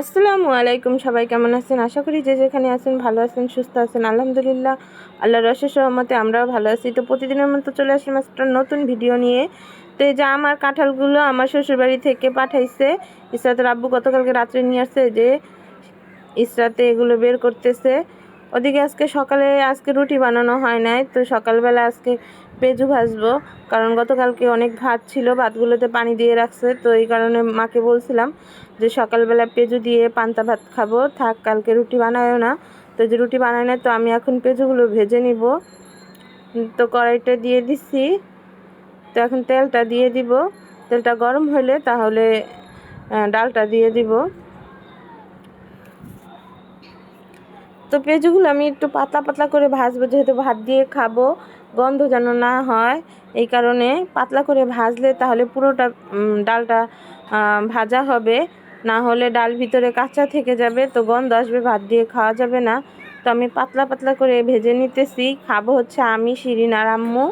আসসালামু আলাইকুম। সবাই কেমন আছেন? আশা করি যে যেখানে আছেন ভালো আছেন, সুস্থ আছেন। আলহামদুলিল্লাহ, আল্লাহর অশেষ রহমতে আমরাও ভালো আছি। তো প্রতিদিনের মতো চলে আসলাম একটা নতুন ভিডিও নিয়ে। তো এই যে আমার কাঁঠালগুলো আমার শ্বশুরবাড়ি থেকে পাঠাইছে ইসরাতের আব্বু, গতকালকে রাত্রে নিয়ে আসছে। যে ইসরাতে এগুলো বের করতেছে। ওদিকে আজকে রুটি বানানো হয় নাই, তো সকালবেলা আজকে পেঁজু ভাজবো, কারণ গতকালকে অনেক ভাত ছিল, ভাতগুলোতে পানি দিয়ে রাখছে। তো এই কারণে মাকে বলছিলাম যে সকালবেলা পেঁজু দিয়ে পান্তা ভাত খাবো, থাক কালকে রুটি বানায়ও না। তো যে রুটি বানায় না, তো আমি এখন পেঁজুগুলো ভেজে নিব। তো কড়াইটা দিয়ে দিচ্ছি, তো এখন তেলটা দিয়ে দিব। তেলটা গরম হলে তাহলে ডালটা দিয়ে দিব। তো পেঁয়াজগুলো আমি একটু পাতলা পাতলা করে ভাজবো, যেহেতু ভাত দিয়ে খাবো, গন্ধ যেন না হয়। এই কারণে পাতলা করে ভাজলে তাহলে পুরোটা ডালটা ভাজা হবে, না হলে ডাল ভিতরে কাঁচা থেকে যাবে, তো গন্ধ আসবে, ভাত দিয়ে খাওয়া যাবে না। তো আমি পাতলা পাতলা করে ভেজে নিতেছি। খাবো হচ্ছে আমি, শিরিন আর আম্মু।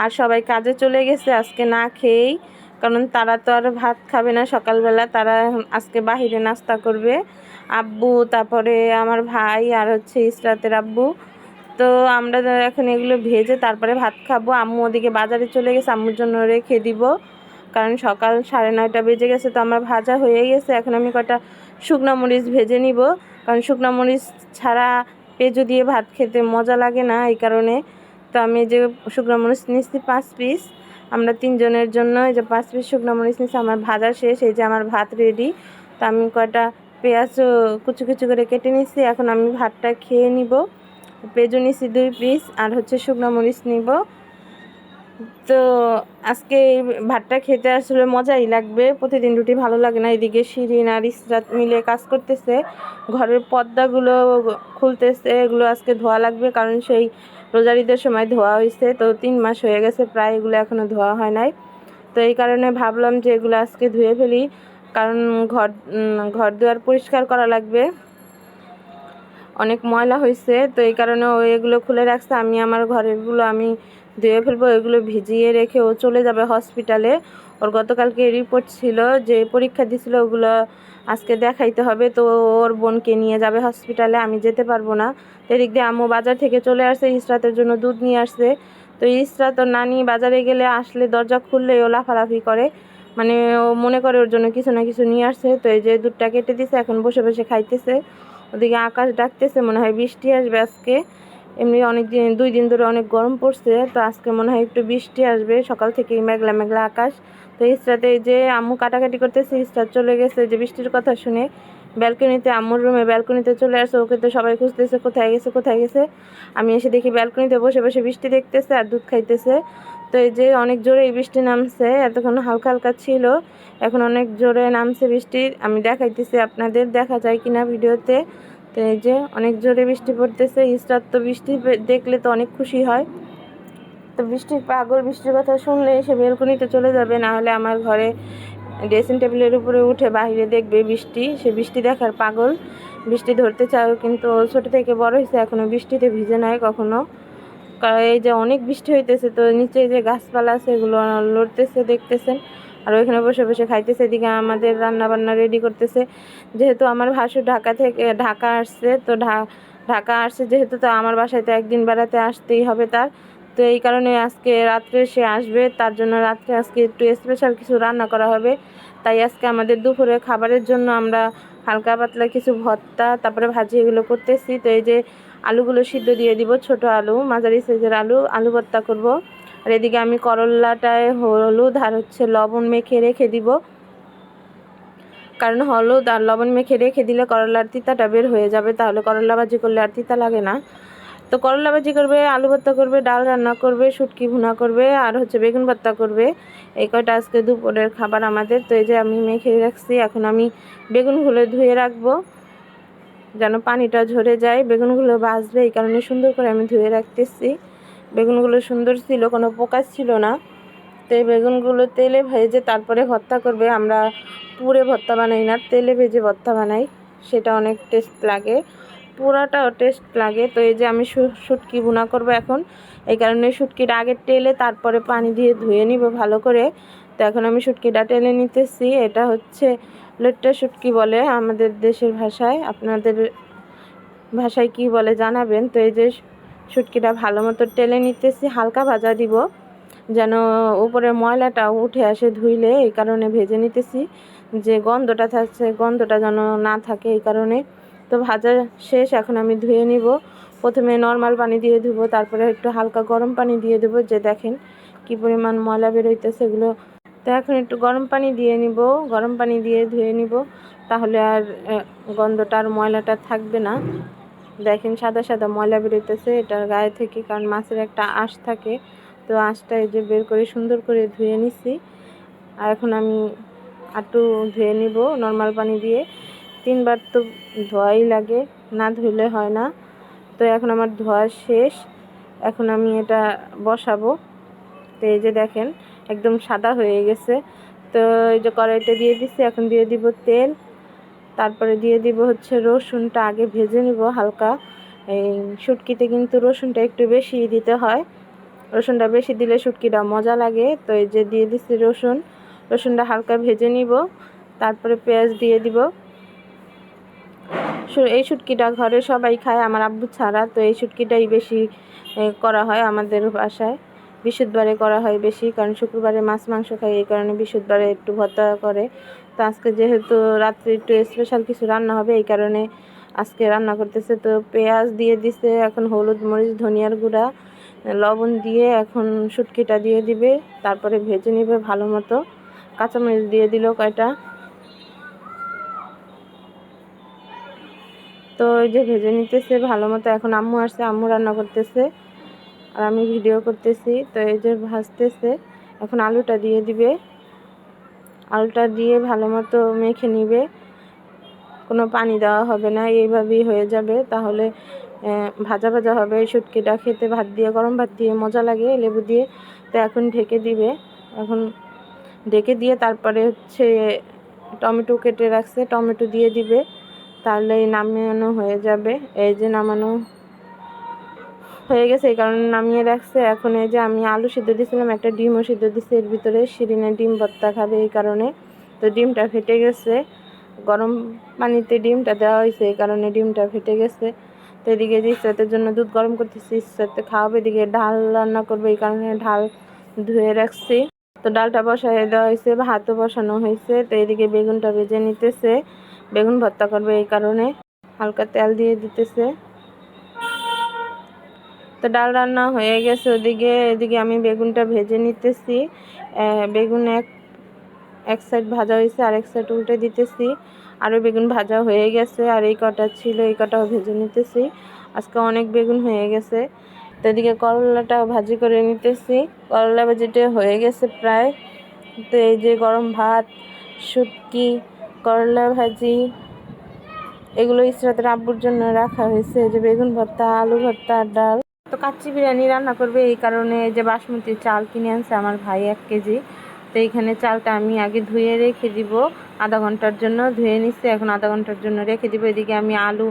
আর সবাই কাজে চলে গেছে আজকে না খেয়েই, কারণ তারা তো আর ভাত খাবে না সকালবেলা, তারা আজকে বাহিরে নাস্তা করবে। আব্বু, তারপরে আমার ভাই, আর হচ্ছে ইসরাতের আব্বু। তো আমরা এখন এগুলো ভেজে তারপরে ভাত খাবো। আম্মু ওদিকে বাজারে চলে গেছে, আম্মুর জন্য রেখে দিব, কারণ সকাল 9:30 বেজে গেছে। তো আমার ভাজা হয়ে গেছে, এখন আমি কটা শুকনো মরিচ ভেজে নিব, কারণ শুকনো মরিচ ছাড়া পেঁজু দিয়ে ভাত খেতে মজা লাগে না, এই কারণে। তো আমি যে শুকনো মরিচ নিচ্ছি 5 পিস, আমরা 3 জনের জন্য। এই যে 5 পিস শুকনো মরিচ নিচ্ছি। আমার ভাজা শেষ, এই যে আমার ভাত রেডি। তো আমি কয়টা পেঁয়াজও কুচি কুচি করে কেটে নিচ্ছি, এখন আমি ভাতটা খেয়ে নিব। পেঁয়াজু নিচ্ছি 2 পিস, আর হচ্ছে শুকনো মরিচ নিব। তো আজকে এই ভাতটা খেতে আসলে মজাই লাগবে, প্রতিদিন রুটি ভালো লাগে না। এদিকে শিরিন আর ইসরাত মিলে কাজ করতেছে, ঘরের পর্দাগুলো খুলতেছে, এগুলো আজকে ধোয়া লাগবে, কারণ সেই রোজার ঈদের সময় ধোয়া হয়েছে। তো 3 মাস হয়ে গেছে প্রায়, এগুলো এখনও ধোয়া হয় নাই। তো এই কারণে ভাবলাম যে এগুলো আজকে ধুয়ে ফেলি, কারণ ঘর দুয়ার পরিষ্কার করা লাগবে, অনেক ময়লা হয়েছে। তো এই কারণে ও এগুলো খুলে রাখছে, আমি আমার ঘরেরগুলো আমি ধুয়ে ফেলবো। এগুলো ভিজিয়ে রেখে ও চলে যাবে হসপিটালে। ওর গতকালকে রিপোর্ট ছিল, যে পরীক্ষা দিছিল, ওগুলো আজকে দেখাইতে হবে। তো ওর বোনকে নিয়ে যাবে হসপিটালে, আমি যেতে পারবো না। এদিক দিয়ে আম্মু বাজার থেকে চলে আসছে, ইসরাতের জন্য দুধ নিয়ে আসছে। তো ইসরাত ওর নানি বাজারে গেলে আসলে দরজা খুললে ও লাফালাফি করে, মানে ও মনে করে ওর জন্য কিছু না কিছু নিয়ে আসছে। তো এই যে দুধটা কেটে দিছে, এখন বসে বসে খাইতেছে। ওদিকে আকাশ ডাকতেছে, মনে হয় বৃষ্টি আসবে আজকে। এমনি 2 দিন ধরে অনেক গরম পড়ছে, তো আজকে মনে হয় একটু বৃষ্টি আসবে, সকাল থেকেই মেঘলা মেঘলা আকাশ। তো ইসরাতে এই যে আম্মু কাটাকাটি করতেছে, ইসরাত চলে গেছে যে বৃষ্টির কথা শুনে ব্যালকনিতে, আম্মুর রুমে ব্যালকনিতে চলে আসছে। ওকে তো সবাই খুঁজতেছে, কোথায় গেছে কোথায় গেছে। আমি এসে দেখি ব্যালকনিতে বসে বসে বৃষ্টি দেখতেছে আর দুধ খাইতেছে। তো এই যে অনেক জোরে বৃষ্টি নামছে, এতক্ষণ হালকা হালকা ছিল, এখন অনেক জোরে নামছে বৃষ্টি। আমি দেখাইতেছি আপনাদের, দেখা যায় কিনা ভিডিওতে। তো এই যে অনেক জোরে বৃষ্টি পড়তেছে। ইসরাত তো বৃষ্টি দেখলে তো অনেক খুশি হয়, তো বৃষ্টির পাগল, বৃষ্টির কথা শুনলে সে বেলকনিতে চলে যাবে, না হলে আমার ঘরে ড্রেসিং টেবিলের উপরে উঠে বাইরে দেখবে বৃষ্টি, সে বৃষ্টি দেখার পাগল। বৃষ্টি ধরতে চাও, কিন্তু ছোটো থেকে বড় হয়েছে, এখনও বৃষ্টিতে ভিজে নাই কখনো। কারণ এই যে অনেক বৃষ্টি হইতেছে, তো নিচে যে গাছপালা আছে এগুলো লড়তেছে, দেখতেছেন। আর ওইখানে বসে বসে খাইতেছে। এদিকে আমাদের রান্না বান্না রেডি করতেছে, যেহেতু আমার ভাসুর ঢাকা আসছে। তো ঢাকা আসছে যেহেতু, তো আমার বাসায় তো একদিন বেড়াতে আসতেই হবে তার। তো এই কারণে আজকে রাত্রে সে আসবে, তার জন্য রাত্রে আজকে একটু স্পেশাল কিছু রান্না করা হবে। তাই আজকে আমাদের দুপুরে খাবারের জন্য আমরা হালকা পাতলা কিছু ভর্তা, তারপরে ভাজি, এগুলো করতেছি। তো এই যে আলুগুলো সিদ্ধ দিয়ে দিব, ছোট আলু, মাঝারি সাইজের আলু ভর্তা করব। আর এদিকে আমি করল্লাটায় হলুদ আর হচ্ছে লবণ মেখে রেখে দিব, কারণ হলুদ আর লবণ মেখে রেখে দিলে করলার তিতাটা বের হয়ে যাবে, তাহলে করলা ভাজি করলে আর তিতা লাগে না। তো করলা ভাজি করবে, আলু ভর্তা করবে, ডাল রান্না করবে, শুটকি ভুনা করবে, আর হচ্ছে বেগুন ভর্তা করবে। এই কয়টা আজকে দুপুরের খাবার আমাদের। তো এই যে আমি মেখে রাখছি, এখন আমি বেগুনগুলো ধুয়ে রাখবো, যেন পানিটা ঝরে যায়। বেগুনগুলো ভাজবে, এই কারণে সুন্দর করে আমি ধুয়ে রাখতেছি। বেগুনগুলো সুন্দর ছিল, কোনো পোকা ছিল না। তো এই বেগুনগুলো তেলে ভেজে তারপরে ভর্তা করবে। আমরা পুড়ে ভর্তা বানাই না, তেলে ভেজে ভর্তা বানাই, সেটা অনেক টেস্ট লাগে, পুরাটাও টেস্ট লাগে। তো এই যে আমি শুটকি ভুনা করব এখন, এই কারণে শুটকিটা আগে টেলে তারপরে পানি দিয়ে ধুয়ে নিব ভালো করে। তো এখন আমি শুটকিটা টেলে নিতেছি। এটা হচ্ছে লইট্টা শুটকি বলে আমাদের দেশের ভাষায়, আপনাদের ভাষায় কি বলে জানাবেন। তো এই যে শুটকিটা ভালো মতো টেলে নিতেছি, হালকা ভাজা দিব যেন উপরে ময়লাটা উঠে আসে ধুইলে, এই কারণে ভেজে নিতেছি, যে গন্ধটা থাকছে গন্ধটা যেন না থাকে এই কারণে। তো ভাজা শেষ, এখন আমি ধুয়ে নিব। প্রথমে নর্মাল পানি দিয়ে ধুবো, তারপরে একটু হালকা গরম পানি দিয়ে দেবো, যে দেখেন কি পরিমাণ ময়লা বেরোইতেছে এগুলো। তো এখন একটু গরম পানি দিয়ে নিব, গরম পানি দিয়ে ধুয়ে নিব, তাহলে আর গন্ধটা আর ময়লাটা থাকবে না। দেখেন সাদা সাদা ময়লা বেরোইতেছে এটার গায়ে থেকে, কারণ মাছের একটা আঁশ থাকে। তো আঁশটা এই যে বের করে সুন্দর করে ধুয়ে নিছি। আর এখন আমি একটু ধুয়ে নিব নর্মাল পানি দিয়ে, 3বার তো ধোয়াই লাগে, না ধুলে হয় না। তো এখন আমার ধোয়া শেষ, এখন আমি এটা বসাবো। তো এই যে দেখেন একদম সাদা হয়ে গেছে। তো এই যে কড়াইটা দিয়ে দিচ্ছি, এখন দিয়ে দিব তেল, তারপরে দিয়ে দিব হচ্ছে রসুনটা আগে ভেজে নিব হালকা। এই শুটকিতে কিন্তু রসুনটা একটু বেশি দিতে হয়, রসুনটা বেশি দিলে শুটকিটা মজা লাগে। তো এই যে দিয়ে দিচ্ছি রসুনটা হালকা ভেজে নিব, তারপরে পেঁয়াজ দিয়ে দিব। এই শুটকিটা ঘরে সবাই খায়, আমার আব্বু ছাড়া। তো এই শুটকিটাই বেশি করা হয় আমাদের বাসায়, বৃহস্পতিবারে করা হয় বেশি, কারণ শুক্রবারে মাছ মাংস খাই, এই কারণে বৃহস্পতিবারে একটু ভর্তা করে। তো আজকে যেহেতু রাত্রে একটু স্পেশাল কিছু রান্না হবে, এই কারণে আজকে রান্না করতেছে। তো পেঁয়াজ দিয়ে দিছে, এখন হলুদ মরিচ ধনিয়ার গুঁড়া লবণ দিয়ে এখন শুটকিটা দিয়ে দিবে, তারপরে ভেজে নেবে ভালো মতো। কাঁচামরিচ দিয়ে দিল কয়টা। তো এই যে ভেজে নিতেছে ভালো মতো, এখন আম্মু আসছে, আম্মু রান্না করতেছে আর আমি ভিডিও করতেছি। তো এই যে ভাজতেছে, এখন আলুটা দিয়ে দিবে, আলুটা দিয়ে ভালো মতো মেখে নিবে, কোনো পানি দেওয়া হবে না, এইভাবেই হয়ে যাবে। তাহলে ভাজা ভাজা হবে এই শুটকিটা, খেতে ভাত দিয়ে গরম ভাত দিয়ে মজা লাগে লেবু দিয়ে। তো এখন ঢেকে দিবে, এখন ঢেকে দিয়ে তারপরে হচ্ছে টমেটো কেটে রাখছে, টমেটো দিয়ে দিবে, তাহলে নামানো হয়ে যাবে। এই যে নামানো হয়ে গেছে, এই কারণে নামিয়ে রাখছে। এখন এই যে আমি আলু সিদ্ধ দিয়েছিলাম, একটা ডিমও সিদ্ধ দিচ্ছি এর ভিতরে, শিরিনা ডিম ভর্তা খাবে এই কারণে। তো ডিমটা ফেটে গেছে, গরম পানিতে ডিমটা দেওয়া হয়েছে এই কারণে ডিমটা ফেটে গেছে। তো এদিকে যে ইসরাতের জন্য দুধ গরম করতেছি, ইসরাতে খাওয়াবে, এদিকে ডাল রান্না করবে এই কারণে ডাল ধুয়ে রাখছি। তো ডালটা বসায় দেওয়া হয়েছে, ভাতও বসানো হয়েছে। তো এদিকে বেগুনটা ভেজে নিতেছে, বেগুন ভর্তা করবে এই কারণে হালকা তেল দিয়ে দিতেছে। তো ডাল রান্না হয়ে গেছে ওদিকে, এদিকে আমি বেগুনটা ভেজে নিতেছি। বেগুন এক সাইড ভাজা হয়েছে, আর এক সাইড উল্টে দিতেছি। আরও বেগুন ভাজা হয়ে গেছে, আর এই কটা ছিল, এই কটাও ভেজে নিতেছি। আজকে অনেক বেগুন হয়ে গেছে। তো এদিকে করলাটাও ভাজি করে নিতেছি, করলা ভাজিটা হয়ে গেছে প্রায়। তো এই যে গরম ভাত, শুটকি, করলা ভাজি, এগুলো ইসরাতের আব্বুর জন্য রাখা হয়েছে। এই যে বেগুন ভর্তা, আলু ভর্তা, ডাল। তো কাচ্চি বিরিয়ানি রান্না করবে এই কারণে এই যে বাসমতি চাল কিনে আনছে আমার ভাই 1 কেজি। তো এইখানে চালটা আমি আগে ধুয়ে রেখে দিব, আধা ঘন্টার জন্য ধুয়ে নিচ্ছি, এখন আধা ঘন্টার জন্য রেখে দিব। এদিকে আমি আলু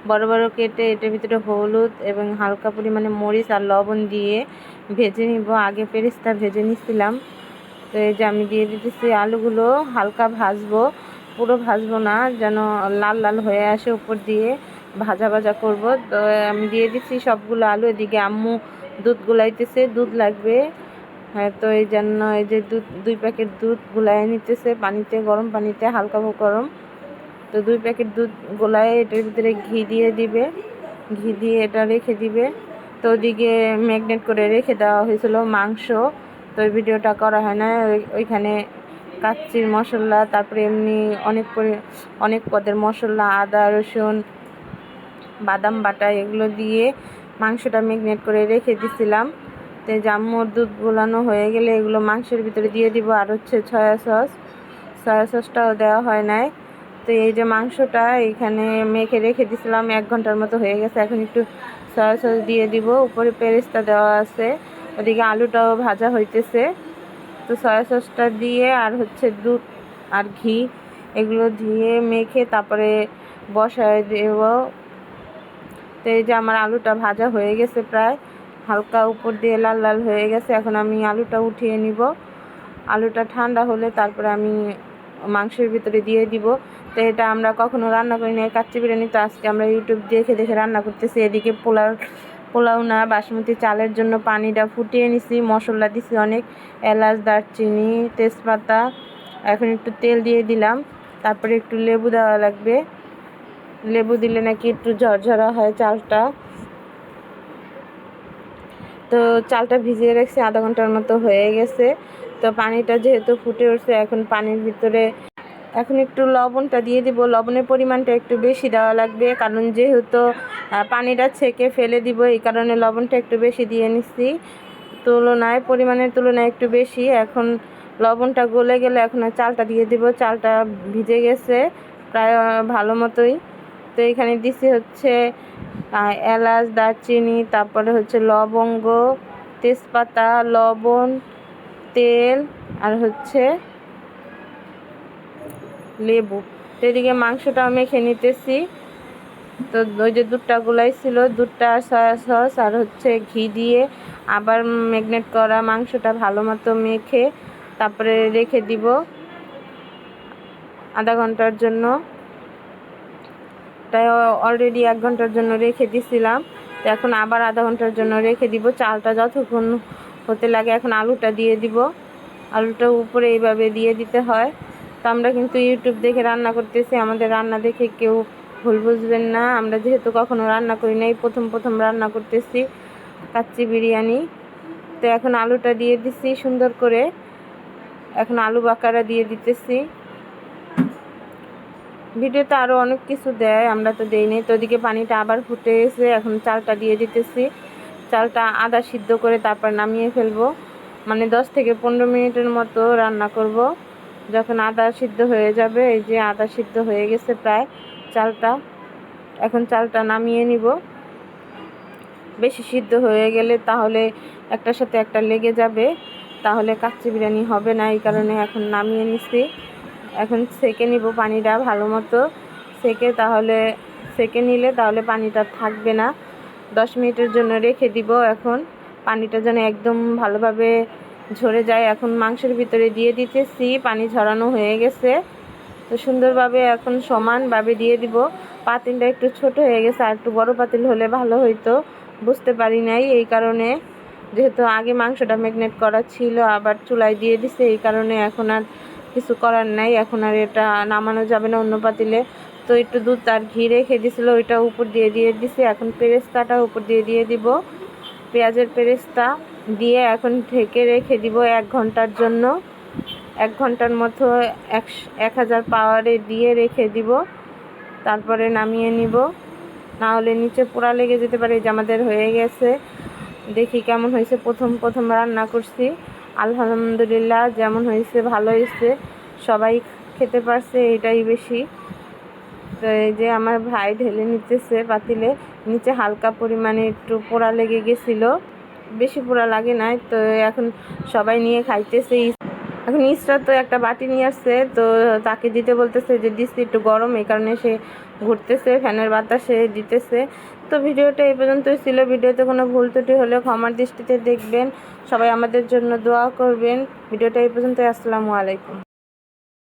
বড় বড় কেটে এটার ভিতরে হলুদ এবং হালকা পরিমাণে মরিচ আর লবণ দিয়ে ভেজে নিব, আগে পেরেস্তা ভেজে নিছিলাম। তো এই যে আমি দিয়ে দিতেছি আলুগুলো, হালকা ভাজবো, পুরো ভাজবো না, যেন লাল লাল হয়ে আসে উপর দিয়ে, ভাজা ভাজা করব। তো আমি দিয়ে দিচ্ছি সবগুলো আলু। এদিকে আম্মু দুধ গুলাইতেছে, দুধ লাগবে। হ্যাঁ, তো এই জন্য এই যে 2 প্যাকেট দুধ গুলাই নিতেছে পানিতে, গরম পানিতে, হালকা গরম। তো 2 প্যাকেট দুধ গোলায় এটার ভিতরে ঘি দিয়ে দিবে, ঘি দিয়ে এটা রেখে দিবে। তো ওদিকে ম্যাগনেট করে রেখে দেওয়া হয়েছিল মাংস, তো ওই ভিডিওটা করা হয় না। ওইখানে কাচ্চির মশলা, তারপরে এমনি অনেক পদের মশলা, আদা রসুন বাদাম বাটা এগুলো দিয়ে মাংসটা ম্যাগনেট করে রেখে দিছিলাম। তো জাম্মুর দুধ গোলানো হয়ে গেলে এগুলো মাংসের ভিতরে দিয়ে দিব, আর হচ্ছে সয়া সসটাও দেওয়া হয় নাই। তো এই যে মাংসটা এখানে মেখে রেখে দিছিলাম, 1 ঘন্টার মতো হয়ে গেছে। এখন একটু সয়া সস দিয়ে দিব, উপরে পেরেস্তা দেওয়া আছে, ওদিকে আলুটাও ভাজা হইতেছে। তো সয়া সসটা দিয়ে আর হচ্ছে দুধ আর ঘি এগুলো দিয়ে মেখে তারপরে বসায় দেব। তো এই যে আমার আলুটা ভাজা হয়ে গেছে প্রায়, হালকা উপর দিয়ে লাল লাল হয়ে গেছে। এখন আমি আলুটা উঠিয়ে নিব, আলুটা ঠান্ডা হলে তারপরে আমি মাংসের ভিতরে দিয়ে দিব। তো এটা আমরা কখনো রান্না করি না কাচ্চি বিরিয়ানি, তো আজকে আমরা ইউটিউব দেখে দেখে রান্না করতেছি। এদিকে পোলাও না বাসমতি চালের জন্য পানিটা ফুটিয়ে নিছি, মশলা দিছি অনেক, এলাচ, দারচিনি, তেজপাতা। এখন একটু তেল দিয়ে দিলাম, তারপরে একটু লেবু দেওয়া লাগবে, লেবু দিলে নাকি একটু ঝরঝরা হয় চালটা। তো চালটা ভিজিয়ে রাখছি, আধা ঘন্টার মতো হয়ে গেছে। তো পানিটা যেহেতু ফুটে উঠছে, এখন পানির ভিতরে এখন একটু লবণটা দিয়ে দিব। লবণের পরিমাণটা একটু বেশি দেওয়া লাগবে, কারণ যেহেতু পানিটা ছেঁকে ফেলে দিব, এই কারণে লবণটা একটু বেশি দিয়ে নিচ্ছি, পরিমাণের তুলনায় একটু বেশি। এখন লবণটা গলে গেলে এখন চালটা দিয়ে দিব। চালটা ভিজে গেছে প্রায় ভালো মতোই। তো এখানে দিছি হচ্ছে এলাচ, দারচিনি, তারপরে হচ্ছে লবঙ্গ, তেজপাতা, লবণ, তেল, আর হচ্ছে লেবু। তো এদিকে মাংসটা মেখে নিতেছি। তো ওই যে দুধটা গুলাইছিল, দুধটা, সয়া সস আর হচ্ছে ঘি দিয়ে আবার ম্যাগনেট করা মাংসটা ভালো মতো মেখে তারপরে রেখে দিব আধা ঘন্টার জন্য। তাই অলরেডি 1 ঘন্টার জন্য রেখে দিছিলাম। তো এখন আবার আধা ঘন্টার জন্য রেখে দিব। চালটা যতক্ষণ হতে লাগে এখন আলুটা দিয়ে দিব। আলুটা উপরে এইভাবে দিয়ে দিতে হয়। তো আমরা কিন্তু ইউটিউব দেখে রান্না করতেছি, আমাদের রান্না দেখে কেউ ভুল বুঝবেন না। আমরা যেহেতু কখনো রান্না করি নাই, প্রথম রান্না করতেছি কাচ্চি বিরিয়ানি। তো এখন আলুটা দিয়ে দিছি সুন্দর করে, এখন আলু বাকারা দিয়ে দিতেছি। ভিডিওতে আরও অনেক কিছু দেয়, আমরা তো দেই নাই। তো ওদিকে পানিটা আবার ফুটে এসে এখন চালটা দিয়ে দিতেছি। চালটা আধা সিদ্ধ করে তারপর নামিয়ে ফেলবো, মানে 10 থেকে 15 মিনিটের মতো রান্না করব। যখন আধা সিদ্ধ হয়ে যাবে, এই যে আধা সিদ্ধ হয়ে গেছে প্রায় চালটা, এখন চালটা নামিয়ে নিব। বেশি সিদ্ধ হয়ে গেলে তাহলে একটার সাথে একটা লেগে যাবে, তাহলে কাচ্চি বিরিয়ানি হবে না, এই কারণে এখন নামিয়ে নিছি। এখন সেকে নিব পানিটা ভালো মতো, সেকে নিলে তাহলে পানিটা থাকবে না। 10 মিনিটের জন্য রেখে দিব। এখন পানিটা যেন একদম ভালোভাবে ঝরে যায়। এখন মাংসের ভিতরে দিয়ে দিতেছি, পানি ঝরানো হয়ে গেছে। তো সুন্দরভাবে এখন সমানভাবে দিয়ে দিব। পাতিলটা একটু ছোট হয়ে গেছে, আর একটু বড় পাতিল হলে ভালো হইতো, বুঝতে পারি নাই। এই কারণে যেহেতু আগে মাংসটা ম্যাগনেট করা ছিল, আবার চুলায় দিয়ে দিছে, এই কারণে এখন আর কিছু করার নাই। এখন আর এটা নামানো যাবে না অন্য পাতিলে। তো একটু দুধ আর ঘি রেখে দিছিল, ওইটা উপর দিয়ে দিছি। এখন পেরেস্তাটা উপর দিয়ে দিব, পেঁয়াজের পেরেস্তা দিয়ে এখন ঢেকে রেখে দিব 1 ঘন্টার জন্য। 1 ঘন্টার মতো 1000 পাওয়ারে দিয়ে রেখে দিব, তারপরে নামিয়ে নিব, না হলে নিচে পোড়া লেগে যেতে পারে। যে আমাদের হয়ে গেছে, দেখি কেমন হয়েছে। প্রথম রান্না করছি, আলহামদুলিল্লাহ যেমন হয়েছে ভালো হয়েছে, সবাই খেতে পারছে, এটাই বেশি। তো এই যে আমার ভাই ঢেলে নিতেছে পাতিলে, নিচে হালকা পরিমাণে একটু পোড়া লেগে গেছিলো, বেশি পোড়া লাগে নাই। তো এখন সবাই নিয়ে খাইতেছে। এখন ইসরা তো একটা বাটি নিয়ে আসছে, তো তাকে দিতে বলতেছে যে দিচ্ছি একটু গরম, এই কারণে সে ঘুরতেছে, ফ্যানের বাতাসে দিতেছে। তো ভিডিওটা এই পর্যন্তই ছিল। ভিডিওতে কোনো ভুল ত্রুটি হলে ক্ষমার দৃষ্টিতে দেখবেন। সবাই আমাদের জন্য দোয়া করবেন। ভিডিওটা এই পর্যন্তই। আসসালামু আলাইকুম।